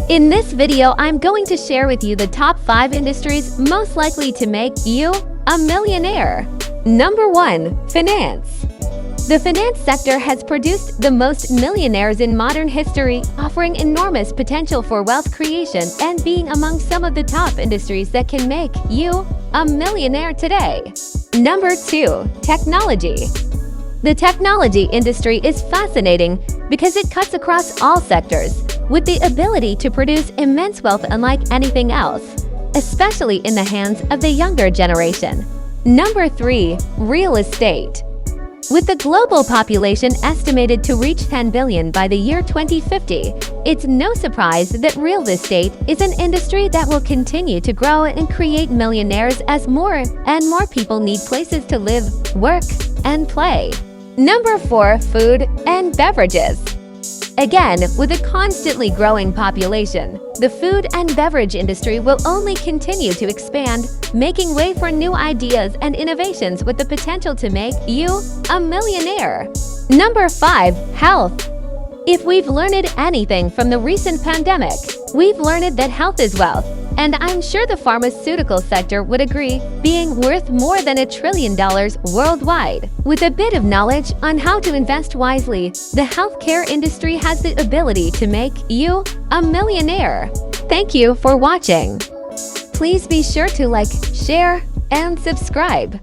In this video, I'm going to share with you the top 5 industries most likely to make you a millionaire. Number 1. Finance. The finance sector has produced the most millionaires in modern history, offering enormous potential for wealth creation and being among some of the top industries that can make you a millionaire today. Number 2. Technology. The technology industry is fascinating because it cuts across all sectors, with the ability to produce immense wealth unlike anything else, especially in the hands of the younger generation. Number 3. Real estate. With the global population estimated to reach 10 billion by the year 2050, it's no surprise that real estate is an industry that will continue to grow and create millionaires as more and more people need places to live, work, and play. Number 4. Food and beverages. Again, with a constantly growing population, the food and beverage industry will only continue to expand, making way for new ideas and innovations with the potential to make you a millionaire. Number 5. Health. If we've learned anything from the recent pandemic, we've learned that health is wealth, and I'm sure the pharmaceutical sector would agree, being worth more than $1 trillion worldwide. With a bit of knowledge on how to invest wisely, the healthcare industry has the ability to make you a millionaire. Thank you for watching. Please be sure to like, share, and subscribe.